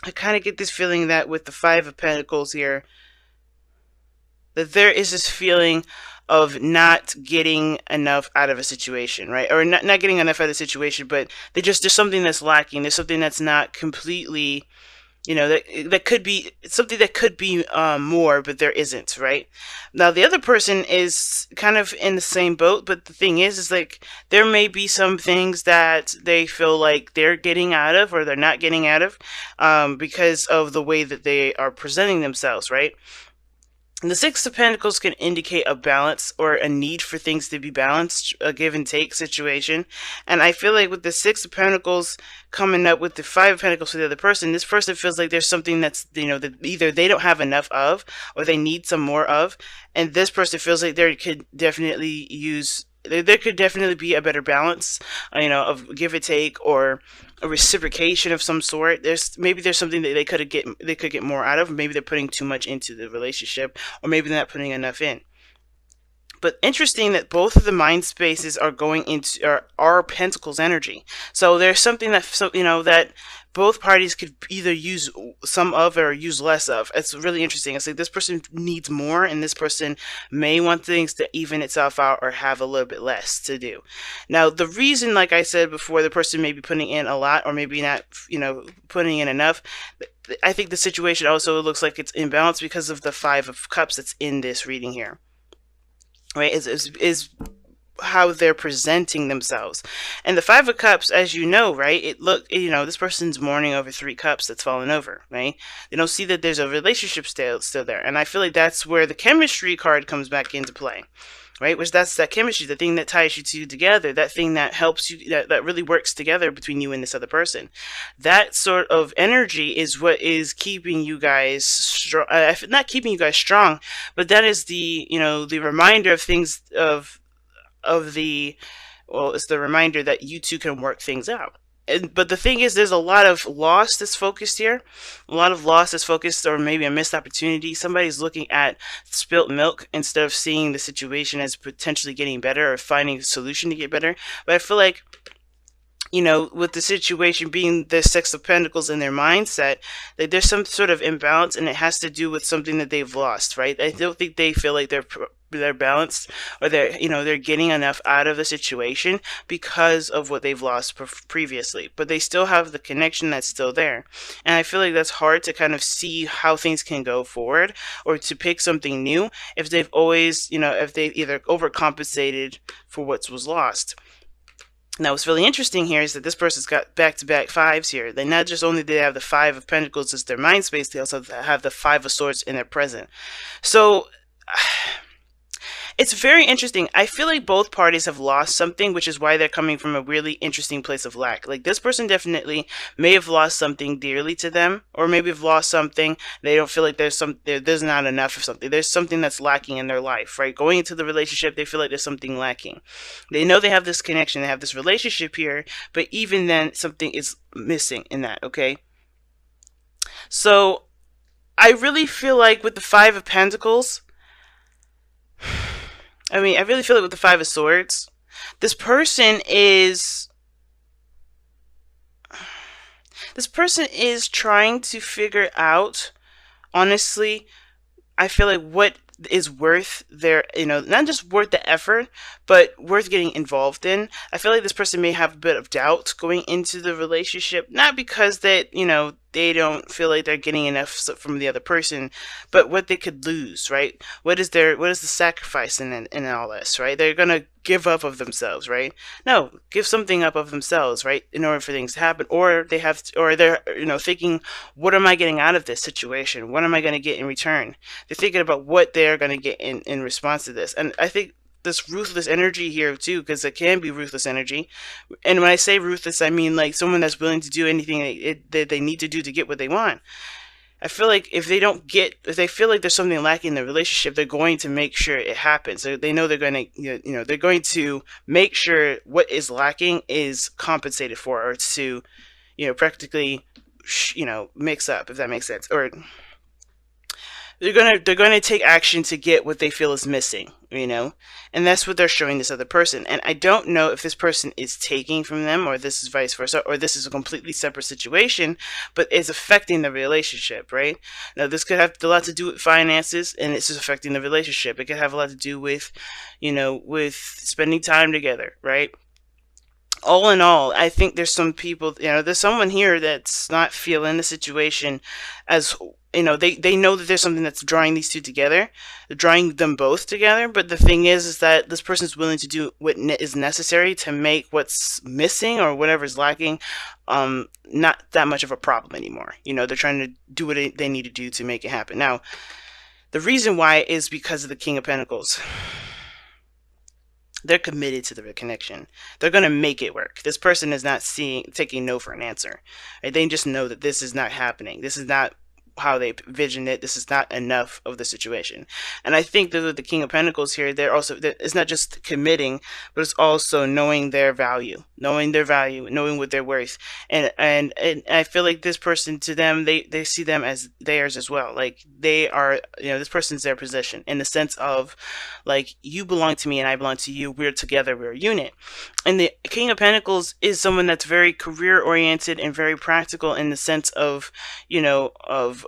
I kind of get this feeling that with the Five of Pentacles here, that there is this feeling of not getting enough out of a situation, right? Or not getting enough out of the situation, but there's something that's lacking. There's something that's not completely, that could be something that could be more, but there isn't, right? Now the other person is kind of in the same boat, but the thing is like there may be some things that they feel like they're getting out of or they're not getting out of, because of the way that they are presenting themselves, right? And the Six of Pentacles can indicate a balance or a need for things to be balanced, a give and take situation. And I feel like with the Six of Pentacles coming up with the Five of Pentacles for the other person, this person feels like there's something that's, that either they don't have enough of or they need some more of. And this person feels like there could definitely be a better balance, of give and take or a reciprocation of some sort. There's something that they could get more out of. Maybe they're putting too much into the relationship, or maybe they're not putting enough in. But interesting that both of the mind spaces are going into are Pentacles energy. So there's something that both parties could either use some of or use less of. It's really interesting. It's like this person needs more, and this person may want things to even itself out or have a little bit less to do. Now, the reason, like I said before, the person may be putting in a lot or maybe not, putting in enough. I think the situation also looks like it's imbalanced because of the Five of Cups that's in this reading here, right? Is how they're presenting themselves. And the Five of Cups, as you know, right, this person's mourning over 3 cups that's fallen over, right? They don't see that there's a relationship still there. And I feel like that's where the chemistry card comes back into play, right? Which that's that chemistry, the thing that ties you two together, that thing that helps you, that really works together between you and this other person. That sort of energy is what is keeping you guys strong, not keeping you guys strong, but that is the reminder of things it's the reminder that you two can work things out. But the thing is, there's a lot of loss that's focused here. A lot of loss that's focused, or maybe a missed opportunity. Somebody's looking at spilt milk instead of seeing the situation as potentially getting better or finding a solution to get better. But I feel like, with the situation being the Six of Pentacles in their mindset, that there's some sort of imbalance, and it has to do with something that they've lost, right? I don't think they feel like they're balanced, or they're getting enough out of the situation because of what they've lost previously, but they still have the connection that's still there. And I feel like that's hard to kind of see how things can go forward, or to pick something new if they've always, if they've either overcompensated for what was lost. Now, what's really interesting here is that this person's got back-to-back fives here. They not just only do they have the Five of Pentacles as their mind space, they also have the Five of Swords in their present. So it's very interesting. I feel like both parties have lost something, which is why they're coming from a really interesting place of lack. Like, this person definitely may have lost something dearly to them, or maybe have lost something. They don't feel like there's not enough of something. There's something that's lacking in their life, right? Going into the relationship, they feel like there's something lacking. They know they have this connection, they have this relationship here, but even then, something is missing in that, okay? So, I really feel like with the Five of Pentacles, I really feel like with the Five of Swords, this person is trying to figure out, honestly, I feel like what is worth their, not just worth the effort, but worth getting involved in. I feel like this person may have a bit of doubt going into the relationship, not because that, they don't feel like they're getting enough from the other person, but what they could lose, right? What is the sacrifice in all this, right? They're gonna give up of themselves, right? No, give something up of themselves, right? In order for things to happen, or they're thinking, what am I getting out of this situation? What am I going to get in return? They're thinking about what they're going to get in response to this, and I think this ruthless energy here too, because it can be ruthless energy. And when I say ruthless, I mean like someone that's willing to do anything that they need to do to get what they want. I feel like if they feel like there's something lacking in the relationship, they're going to make sure it happens. So they know they're going to, they're going to make sure what is lacking is compensated for, or to, practically, mix up, if that makes sense. Or they're gonna take action to get what they feel is missing, and that's what they're showing this other person. And I don't know if this person is taking from them, or this is vice versa, or this is a completely separate situation, but it's affecting the relationship, right? Now, this could have a lot to do with finances, and it's just affecting the relationship. It could have a lot to do with, with spending time together, right? All in all, I think there's some people, there's someone here that's not feeling the situation as, they know that there's something that's drawing these two together, drawing them both together. But the thing is that this person's willing to do what is necessary to make what's missing or whatever's lacking, not that much of a problem anymore. They're trying to do what they need to do to make it happen. Now, the reason why is because of the King of Pentacles. They're committed to the connection. They're going to make it work. This person is not taking no for an answer. Right? They just know that this is not happening. This is not how they envision it. This is not enough of the situation. And I think that with the King of Pentacles here, it's not just committing, but it's also knowing their value, knowing what they're worth. And I feel like this person, to them, they see them as theirs as well. Like, they are, this person's their possession, in the sense of, like, you belong to me and I belong to you. We're together. We're a unit. And the King of Pentacles is someone that's very career oriented and very practical, in the sense of,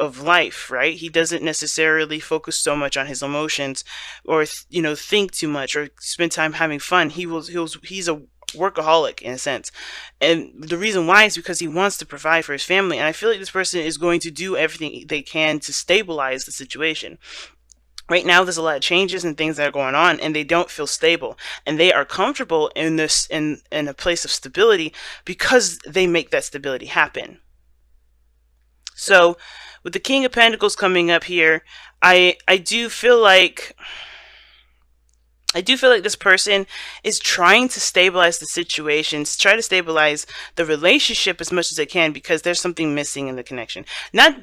of life, right? He doesn't necessarily focus so much on his emotions, or think too much, or spend time having fun. He's a workaholic, in a sense. And the reason why is because he wants to provide for his family. And I feel like this person is going to do everything they can to stabilize the situation. Right now, there's a lot of changes and things that are going on, and they don't feel stable. And they are comfortable in a place of stability, because they make that stability happen. So, with the King of Pentacles coming up here, I do feel like this person is trying to stabilize the situations, try to stabilize the relationship as much as they can, because there's something missing in the connection. I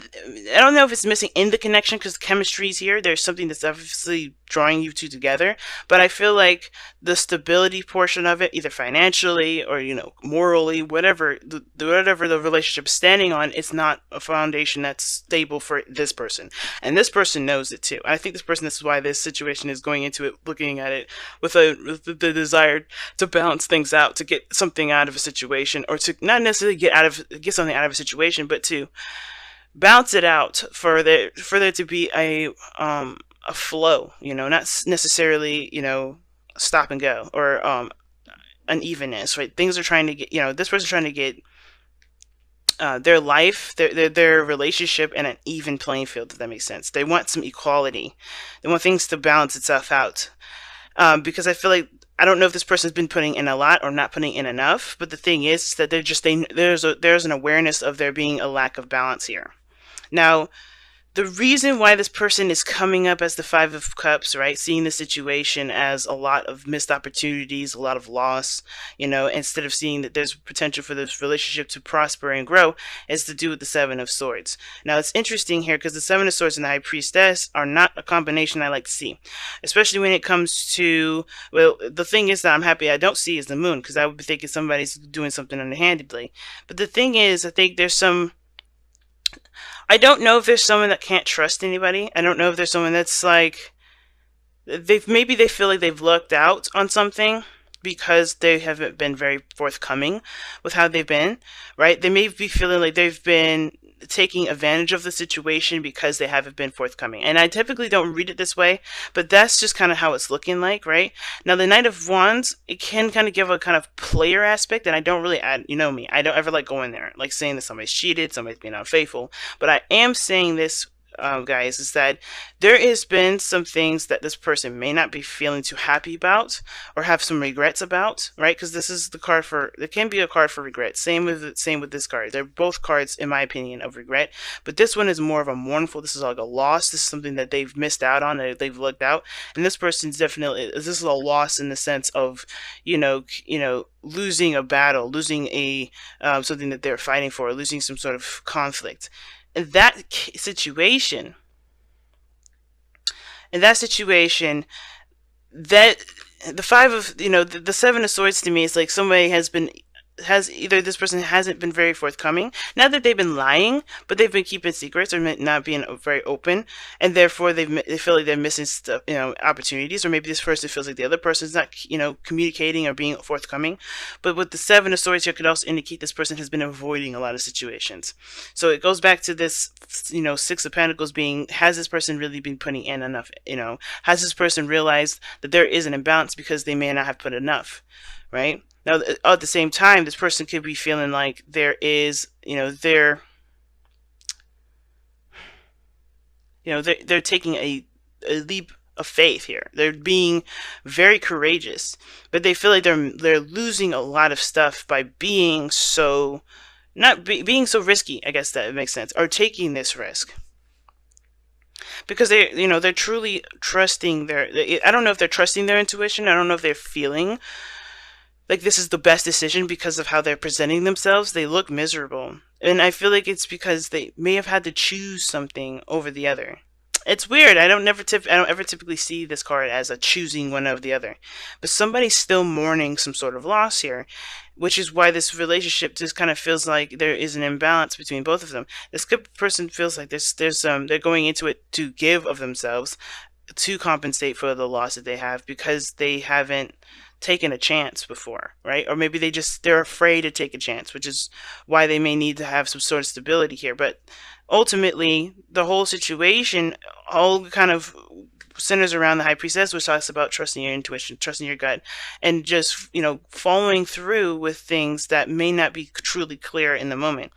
don't know if it's missing in the connection, because chemistry is here. There's something that's obviously drawing you two together, but I feel like the stability portion of it, either financially or morally, whatever the relationship is standing on, it's not a foundation that's stable for this person, and this person knows it too. I think this is why this situation is going into it, looking at it with the desire to balance things out, to get something out of a situation, or to not necessarily get something out of a situation, but to balance it out, for there to be a flow, not necessarily, stop and go, or unevenness, right? Things are trying to get, this person's trying to get their life, their relationship in an even playing field, if that makes sense. They want some equality. They want things to balance itself out. Because I feel like, I don't know if this person's been putting in a lot or not putting in enough, but the thing is that there's an awareness of there being a lack of balance here. Now, the reason why this person is coming up as the Five of Cups, right, seeing the situation as a lot of missed opportunities, a lot of loss, instead of seeing that there's potential for this relationship to prosper and grow, is to do with the Seven of Swords. Now, it's interesting here, because the Seven of Swords and the High Priestess are not a combination I like to see, especially when it comes to, well, the thing is that I'm happy I don't see is the Moon, because I would be thinking somebody's doing something underhandedly. But the thing is, I think I don't know if there's someone that can't trust anybody. I don't know if there's someone that's like, maybe they feel like they've lucked out on something, because they haven't been very forthcoming with how they've been, right? They may be feeling like they've been taking advantage of the situation because they haven't been forthcoming. And I typically don't read it this way, but that's just kind of how it's looking like, right? Now, the Knight of Wands, it can kind of give a kind of player aspect, and I don't really add, me, I don't ever like going there, like saying that somebody's cheated, somebody's being unfaithful, but I am saying this, guys, is that there has been some things that this person may not be feeling too happy about, or have some regrets about, right? Because this is the card for, it can be a card for regret. Same with this card. They're both cards, in my opinion, of regret, but this one is more of a mournful. This is like a loss. This is something that they've missed out on, that they've looked out, and this person's definitely, this is a loss in the sense of, losing a battle, losing a something that they're fighting for, losing some sort of conflict. In that situation, that the Five of, the Seven of Swords to me is like somebody has been has either this person hasn't been very forthcoming, not that they've been lying, but they've been keeping secrets or not being very open, and therefore they feel like they're missing stuff, opportunities, or maybe this person feels like the other person's not, communicating or being forthcoming. But with the Seven of Swords here could also indicate this person has been avoiding a lot of situations. So it goes back to this, Six of Pentacles being, has this person really been putting in enough? Has this person realized that there is an imbalance because they may not have put enough, right? Now, at the same time, this person could be feeling like there is, they're taking a leap of faith here. They're being very courageous, but they feel like they're losing a lot of stuff by being so, not being so risky. I guess that makes sense, or taking this risk. Because they're truly trusting I don't know if they're trusting their intuition. I don't know if they're feeling like this is the best decision because of how they're presenting themselves. They look miserable. And I feel like it's because they may have had to choose something over the other. It's weird. I don't ever typically see this card as a choosing one over the other. But somebody's still mourning some sort of loss here, which is why this relationship just kind of feels like there is an imbalance between both of them. This good person feels like they're going into it to give of themselves to compensate for the loss that they have because they haven't taken a chance before, right? Or maybe they're afraid to take a chance, which is why they may need to have some sort of stability here. But ultimately, the whole situation all kind of centers around the High Priestess, which talks about trusting your intuition, trusting your gut, and just, following through with things that may not be truly clear in the moment.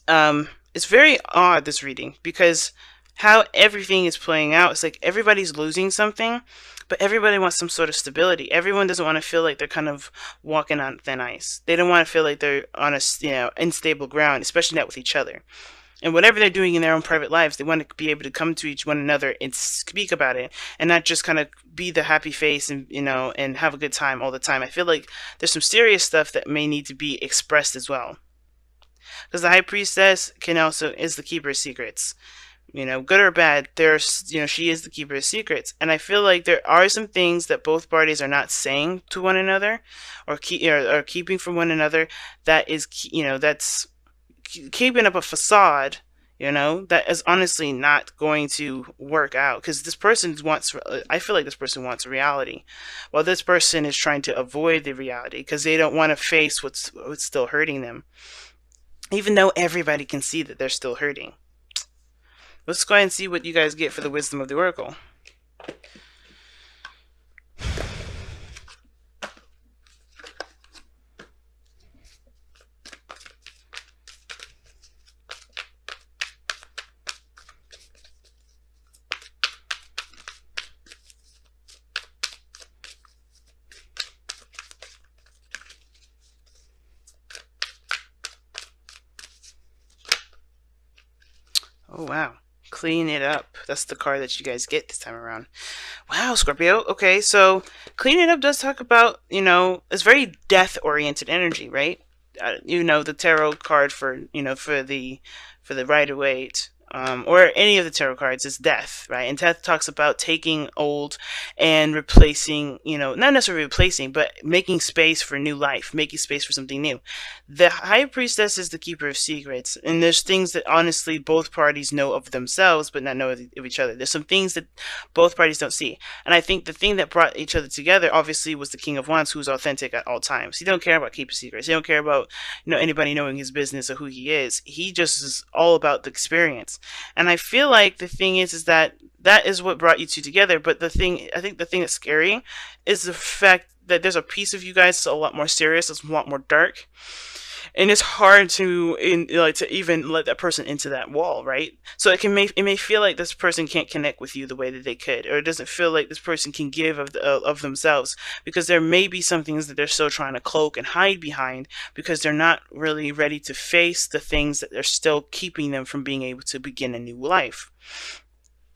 It's very odd, this reading, because how everything is playing out, it's like everybody's losing something, but everybody wants some sort of stability. Everyone doesn't want to feel like they're kind of walking on thin ice. They don't want to feel like they're on a unstable ground, especially not with each other. And whatever they're doing in their own private lives, they want to be able to come to each one another and speak about it, and not just kind of be the happy face and and have a good time all the time. I feel like there's some serious stuff that may need to be expressed as well, because the High Priestess is the keeper of secrets. Good or bad, she is the keeper of secrets. And I feel like there are some things that both parties are not saying to one another, or keeping from one another, that is, that's keeping up a facade, that is honestly not going to work out. Because I feel like this person wants reality, while this person is trying to avoid the reality because they don't want to face what's still hurting them, even though everybody can see that they're still hurting. Let's go ahead and see what you guys get for the wisdom of the Oracle. Oh, wow. Clean it up. That's the card that you guys get this time around. Wow, Scorpio. Okay, so clean it up does talk about, it's very death-oriented energy, right? The tarot card for the Rider-Waite, or any of the tarot cards is death, right? And death talks about taking old and replacing, not necessarily replacing, but making space for new life, making space for something new. The High Priestess is the keeper of secrets, and there's things that honestly both parties know of themselves, but not know of each other. There's some things that both parties don't see, and I think the thing that brought each other together obviously was the King of Wands, who's authentic at all times. He don't care about keeping secrets. He don't care about anybody knowing his business or who he is. He just is all about the experience. And I feel like the thing is that is what brought you two together. But I think the thing that's scary is the fact that there's a piece of you guys that's a lot more serious, it's a lot more dark, and it's hard to even let that person into that wall, right? So it may feel like this person can't connect with you the way that they could, or it doesn't feel like this person can give of themselves, because there may be some things that they're still trying to cloak and hide behind, because they're not really ready to face the things that they're still keeping them from being able to begin a new life.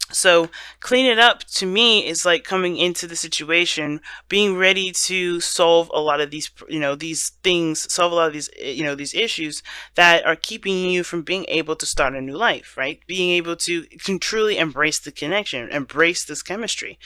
So clean it up to me is like coming into the situation, being ready to solve a lot of these, these things, solve a lot of these, these issues that are keeping you from being able to start a new life, right? Being able to can truly embrace the connection, embrace this chemistry.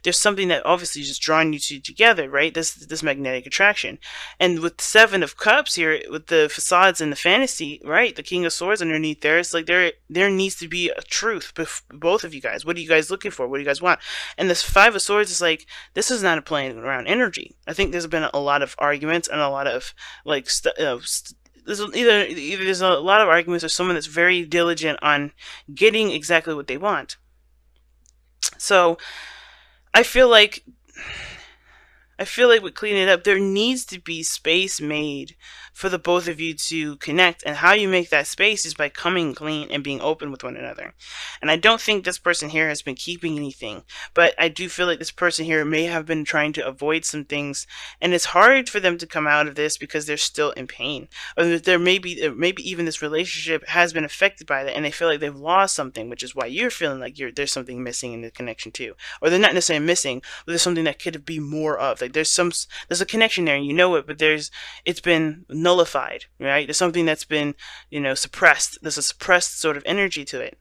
There's something that obviously is just drawing you two together, right? This magnetic attraction. And with the Seven of Cups here, with the facades and the fantasy, right? The King of Swords underneath there, it's like there needs to be a truth, both of you guys. What are you guys looking for? What do you guys want? And this Five of Swords is like, this is not a playing around energy. I think there's been a lot of arguments and a lot of like there's either there's a lot of arguments or someone that's very diligent on getting exactly what they want. So I feel like with cleaning it up, there needs to be space made for the both of you to connect. And how you make that space is by coming clean and being open with one another. And I don't think this person here has been keeping anything, but I do feel like this person here may have been trying to avoid some things. And it's hard for them to come out of this because they're still in pain. Or maybe even this relationship has been affected by that and they feel like they've lost something, which is why you're feeling like there's something missing in the connection too. Or they're not necessarily missing, but there's something that could be more of. Like there's a connection there and you know it, but it's been nullified, right? There's something that's been, suppressed. There's a suppressed sort of energy to it.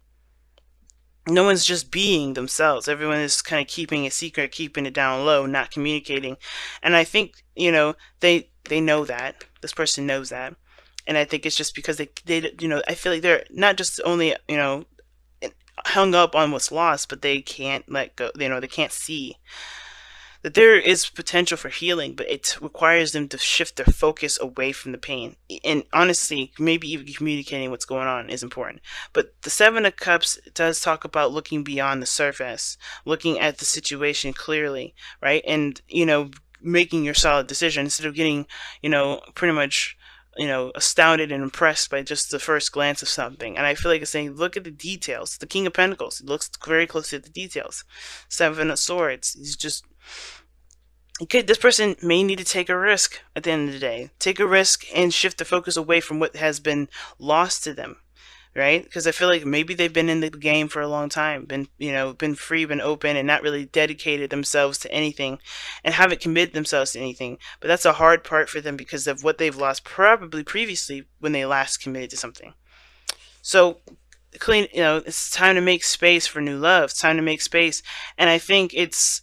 No one's just being themselves. Everyone is kind of keeping it secret, keeping it down low, not communicating. And I think, they know that. This person knows that. And I think it's just because they I feel like they're not just only, hung up on what's lost, but they can't let go, they can't see that there is potential for healing, but it requires them to shift their focus away from the pain. And honestly, maybe even communicating what's going on is important. But the Seven of Cups does talk about looking beyond the surface, looking at the situation clearly, right? And, making your solid decision instead of getting, pretty much, astounded and impressed by just the first glance of something. And I feel like it's saying, look at the details. The King of Pentacles, he looks very closely at the details. Seven of Swords, he's just, okay, this person may need to take a risk at the end of the day. Take a risk and shift the focus away from what has been lost to them, right? Because I feel like maybe they've been in the game for a long time, been free, been open, and not really dedicated themselves to anything, and haven't committed themselves to anything. But that's a hard part for them because of what they've lost probably previously when they last committed to something. So clean, it's time to make space for new love. It's time to make space, and I think it's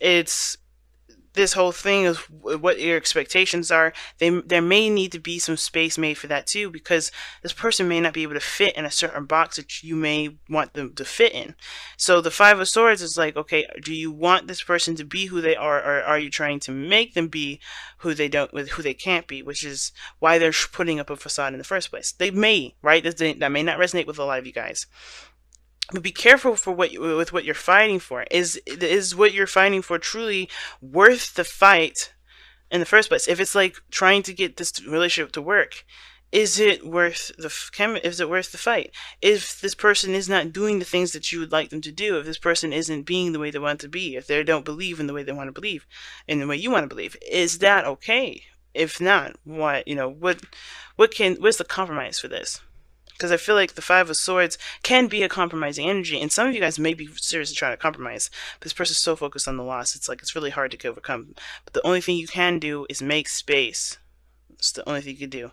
this whole thing of what your expectations are. There may need to be some space made for that too, because this person may not be able to fit in a certain box that you may want them to fit in. So the Five of Swords is like, okay, do you want this person to be who they are, or are you trying to make them be who they can't be, which is why they're putting up a facade in the first place. They may, right? That may not resonate with a lot of you guys. But be careful with what you're fighting for. Is what you're fighting for truly worth the fight in the first place? If it's like trying to get this relationship to work, is it worth the fight? If this person is not doing the things that you would like them to do, if this person isn't being the way they want to be, if they don't believe in the way they want to believe, in the way you want to believe, is that okay? If not, what's the compromise for this? Because I feel like the Five of Swords can be a compromising energy, and some of you guys may be seriously trying to compromise. But this person's so focused on the loss, it's like it's really hard to overcome. But the only thing you can do is make space. It's the only thing you can do.